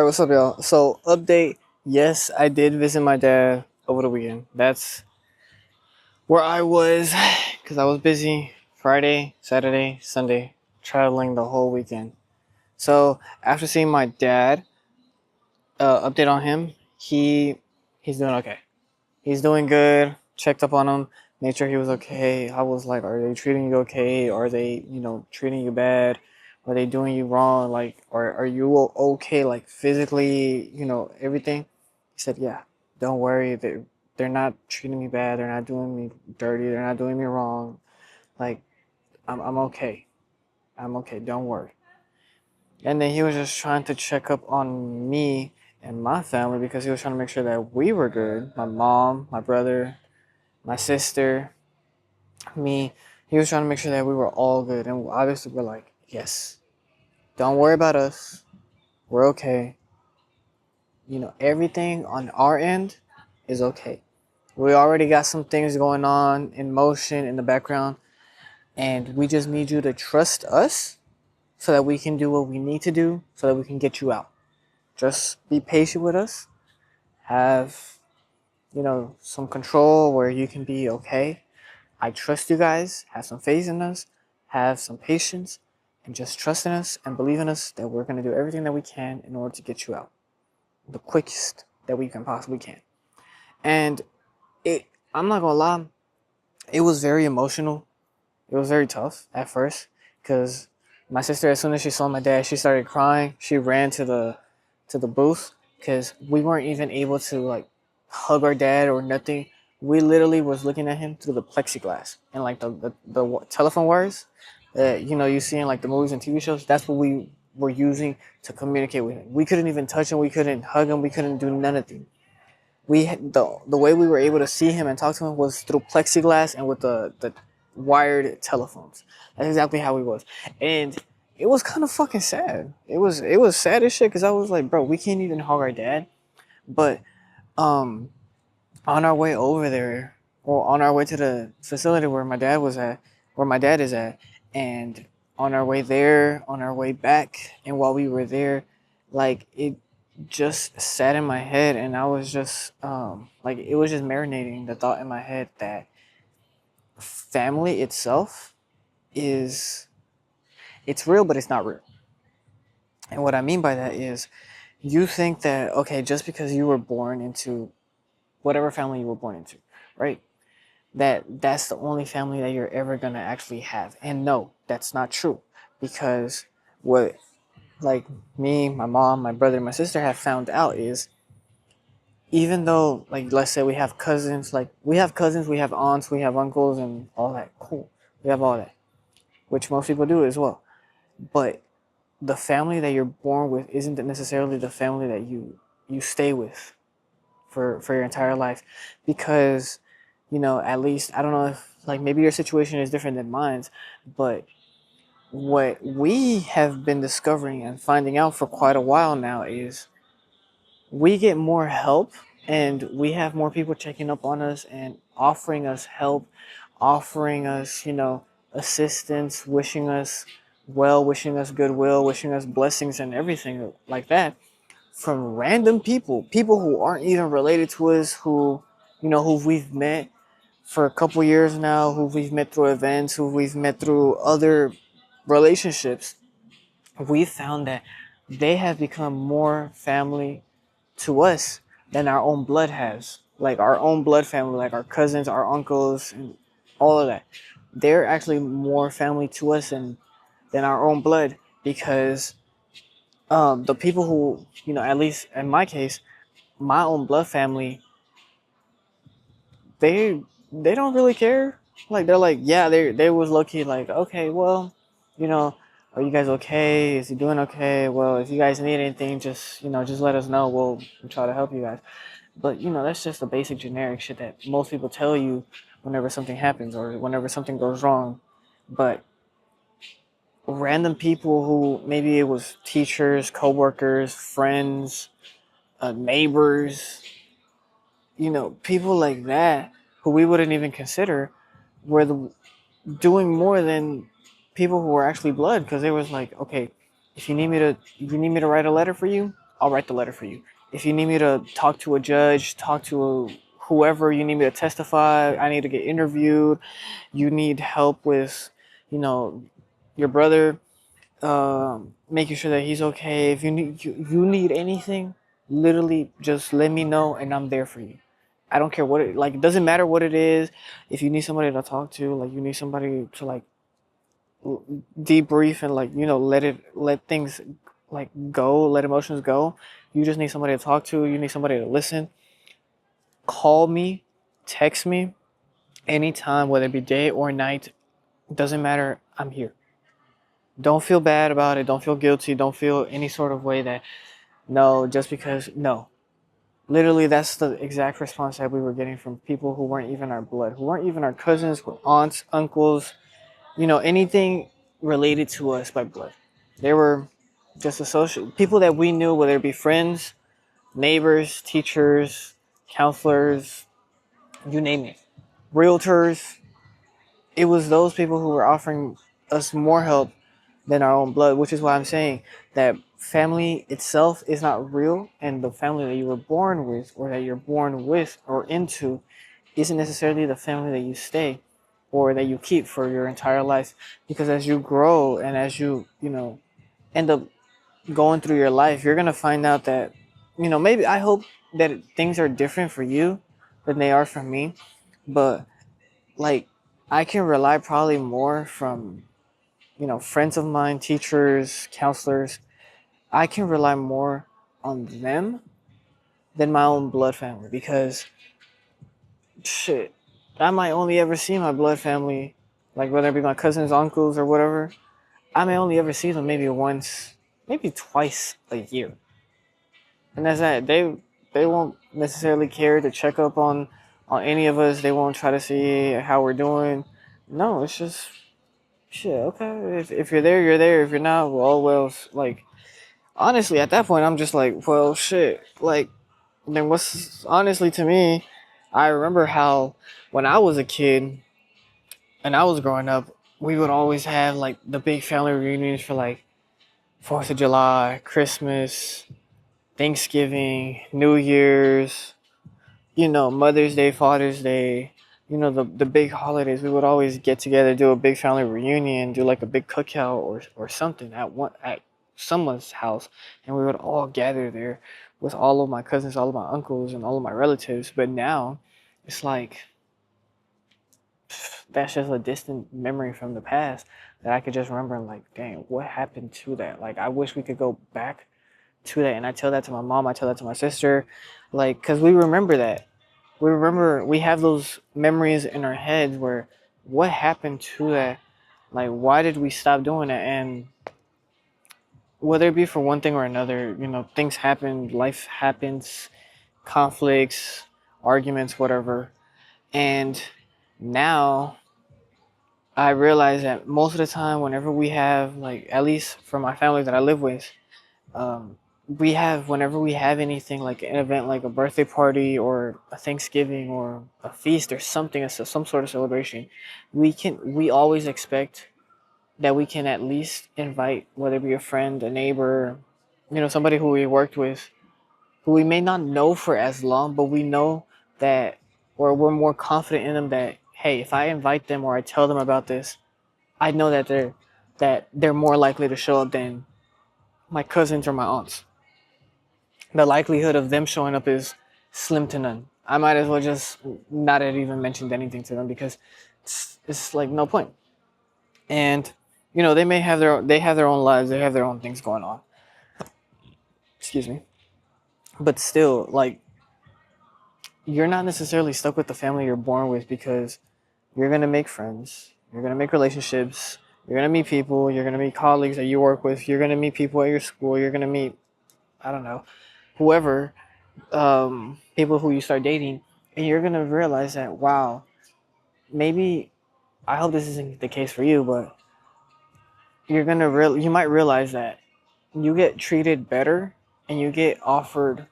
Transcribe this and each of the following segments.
What's up, y'all? So, update. Yes, I did visit my dad over the weekend. That's where I was because I was busy Friday, Saturday, Sunday, traveling the whole weekend. So, after seeing my dad, update on him, he's doing okay. He's doing good. Checked up on him, made sure he was okay. I was like, are they treating you okay? Are they, treating you bad? Are they doing you wrong? Like, are you okay? Like physically, everything. He said, yeah. Don't worry. They're not treating me bad. They're not doing me dirty. They're not doing me wrong. Like, I'm okay. I'm okay. Don't worry. And then he was just trying to check up on me and my family because he was trying to make sure that we were good. My mom, my brother, my sister, me. He was trying to make sure that we were all good. And obviously, we're like, yes, don't worry about us. We're okay. Everything on our end is okay. We already got some things going on in motion in the background. And we just need you to trust us so that we can do what we need to do so that we can get you out. Just be patient with us. Have, some control where you can be okay. I trust you guys. Have some faith in us. Have some patience. And just trust in us and believe in us that we're going to do everything that we can in order to get you out. The quickest that we can possibly can. And I'm not going to lie, it was very emotional. It was very tough at first because my sister, as soon as she saw my dad, she started crying. She ran to the booth because we weren't even able to like hug our dad or nothing. We literally was looking at him through the plexiglass and like the telephone wires that you see in like the movies and TV shows. That's what we were using to communicate with him. We couldn't even touch him. We couldn't hug him. We couldn't do none of it. The way we were able to see him and talk to him was through plexiglass and with the wired telephones. That's exactly how he was, and it was kind of fucking sad. It was sad as shit because I was like, bro, we can't even hug our dad. But um, on our way over there, or on our way to the facility where my dad was at, where my dad is at, and on our way there, on our way back, and while we were there, like it just sat in my head, and I was just like it was just marinating the thought in my head that family itself is it's real, but it's not real. And what I mean by that is you think that okay, just because you were born into whatever family you were born into, right? That's the only family that you're ever gonna actually have. And no, that's not true. Because what like me, my mom, my brother, and my sister have found out is even though like let's say we have cousins, we have aunts, we have uncles and all that. Cool. We have all that. Which most people do as well. But the family that you're born with isn't necessarily the family that you stay with for your entire life because at least I don't know if like maybe your situation is different than mine, but what we have been discovering and finding out for quite a while now is we get more help and we have more people checking up on us and offering us help, offering us assistance, wishing us well, wishing us goodwill, wishing us blessings and everything like that from random people who aren't even related to us, who we've met for a couple years now, who we've met through events, who we've met through other relationships. We found that they have become more family to us than our own blood has. Like our own blood family, like our cousins, our uncles, and all of that. They're actually more family to us than our own blood because the people who at least in my case my own blood family they they don't really care. Like they're like yeah they was low key like okay well you know are you guys okay, is he doing okay, well if you guys need anything just let us know, we'll try to help you guys. But that's just the basic generic shit that most people tell you whenever something happens or whenever something goes wrong. But random people who maybe it was teachers, coworkers, friends, neighbors, people like that who we wouldn't even consider were doing more than people who were actually blood because they was like, okay, if you need me to write a letter for you, I'll write the letter for you. If you need me to talk to a judge, talk to whoever you need me to testify, I need to get interviewed, you need help with, you know, your brother, making sure that he's okay. If you need anything, literally just let me know and I'm there for you. I don't care what it like. It doesn't matter what it is. If you need somebody to talk to, like you need somebody to like debrief and like let things like go, let emotions go. You just need somebody to talk to. You need somebody to listen. Call me, text me anytime, whether it be day or night. Doesn't matter. I'm here. Don't feel bad about it. Don't feel guilty. Don't feel any sort of way that no, just because no. Literally, that's the exact response that we were getting from people who weren't even our blood, who weren't even our cousins, aunts, uncles, anything related to us by blood. They were just associate people that we knew, whether it be friends, neighbors, teachers, counselors, you name it, realtors. It was those people who were offering us more help than our own blood, which is why I'm saying that family itself is not real, and the family that you were born with or that you're born with or into isn't necessarily the family that you stay or that you keep for your entire life. Because as you grow and as you end up going through your life, you're gonna find out that maybe I hope that things are different for you than they are for me, but like I can rely probably more from friends of mine, teachers, counselors. I can rely more on them than my own blood family because shit, I might only ever see my blood family, like whether it be my cousins, uncles, or whatever. I may only ever see them maybe once, maybe twice a year, and that's that. They won't necessarily care to check up on any of us. They won't try to see how we're doing. No, it's just shit. Okay, if you're there, you're there. If you're not, well, like honestly, at that point, I'm just like, well, shit. Like, then what's honestly to me, I remember how when I was a kid and I was growing up, we would always have like the big family reunions for like 4th of July, Christmas, Thanksgiving, New Year's, Mother's Day, Father's Day, the big holidays. We would always get together, do a big family reunion, do like a big cookout or something at someone's house, and we would all gather there with all of my cousins, all of my uncles, and all of my relatives. But now, it's like that's just a distant memory from the past that I could just remember and like, dang, what happened to that? Like, I wish we could go back to that. And I tell that to my mom, I tell that to my sister, like, because we remember that. We remember, we have those memories in our heads where what happened to that? Like, why did we stop doing that? And whether it be for one thing or another, things happen, life happens, conflicts, arguments, whatever. And now I realize that most of the time, whenever we have, like, at least for my family that I live with, um, whenever we have anything like an event like a birthday party or a Thanksgiving or a feast or something, some sort of celebration, we always expect that we can at least invite, whether it be a friend, a neighbor, somebody who we worked with, who we may not know for as long, but we know that, or we're more confident in them that, hey, if I invite them or I tell them about this, I know that they're more likely to show up than my cousins or my aunts. The likelihood of them showing up is slim to none. I might as well just not have even mentioned anything to them because it's like no point. And they have their own lives, they have their own things going on. Excuse me. But still, like, you're not necessarily stuck with the family you're born with because you're gonna make friends, you're gonna make relationships, you're gonna meet people, you're gonna meet colleagues that you work with, you're gonna meet people at your school, you're gonna meet, I don't know, whoever, people who you start dating, and you're gonna realize that, wow, maybe, I hope this isn't the case for you, but you might realize that you get treated better and you get offered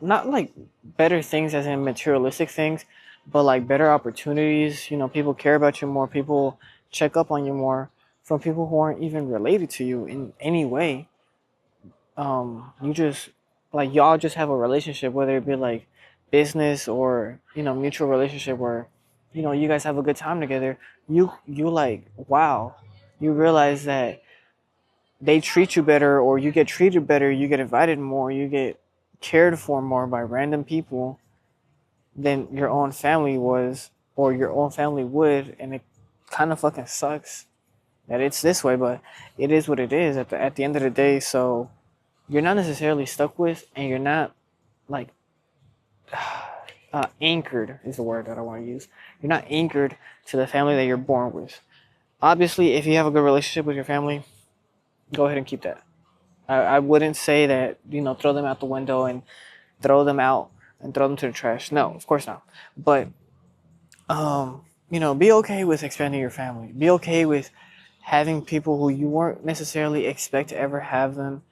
not like better things as in materialistic things, but like better opportunities. People care about you more, people check up on you more from people who aren't even related to you in any way you just like y'all just have a relationship, whether it be like business or mutual relationship where you guys have a good time together. You like wow, you realize that they treat you better, or you get treated better, you get invited more, you get cared for more by random people than your own family was, or your own family would, and it kind of fucking sucks that it's this way, but it is what it is at the end of the day. So you're not necessarily stuck with, and you're not like anchored is the word that I want to use. You're not anchored to the family that you're born with. Obviously, if you have a good relationship with your family, go ahead and keep that. I wouldn't say that throw them out the window and throw them out and throw them to the trash. No, of course not. But be okay with expanding your family. Be okay with having people who you weren't necessarily expect to ever have them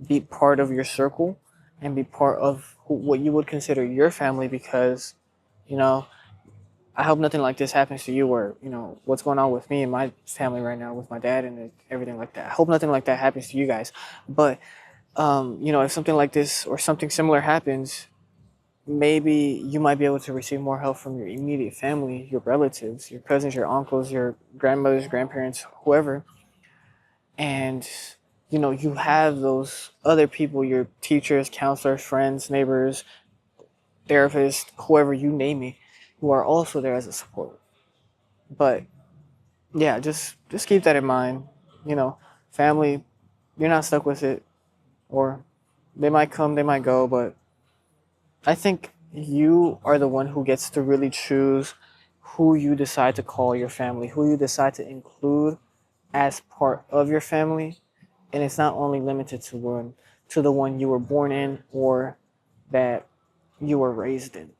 be part of your circle and be part of what you would consider your family, because you know I hope nothing like this happens to you, where what's going on with me and my family right now with my dad and everything like that. I hope nothing like that happens to you guys. But if something like this or something similar happens, maybe you might be able to receive more help from your immediate family, your relatives, your cousins, your uncles, your grandmothers, grandparents, whoever. And you have those other people, your teachers, counselors, friends, neighbors, therapists, whoever you name it, who are also there as a support. But yeah, just keep that in mind. Family, you're not stuck with it, or they might come, they might go, but I think you are the one who gets to really choose who you decide to call your family, who you decide to include as part of your family, and it's not only limited to the one you were born in or that you were raised in.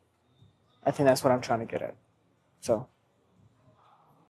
I think that's what I'm trying to get at. So